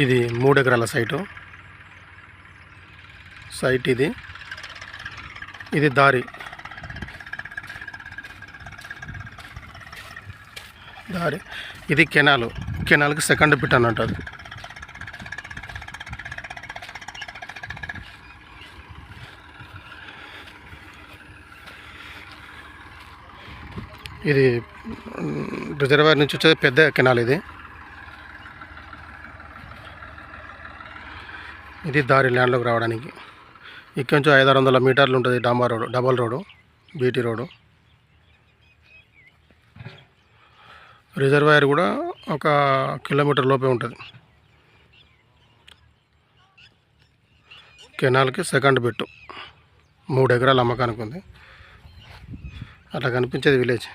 ఇది 3 ఎకరాల సైట్ ఇది దారి ఇది కెనాల్కి సెకండ్ బిట్ అని అంటారు. ఇది రిజర్వాయర్ నుంచి వచ్చేది పెద్ద కెనాల్. ఇది దారి ల్యాండ్లోకి రావడానికి. ఇక్కడ నుంచి 500-600 మీటర్లు ఉంటుంది double road BT road. Reservoir కూడా 1 కిలోమీటర్ లోపే ఉంటుంది. కెనాల్కి సెకండ్ బిట్టు 3 ఎకరాల అమ్మకానికి ఉంది. అట్లా కనిపించేది విలేజ్.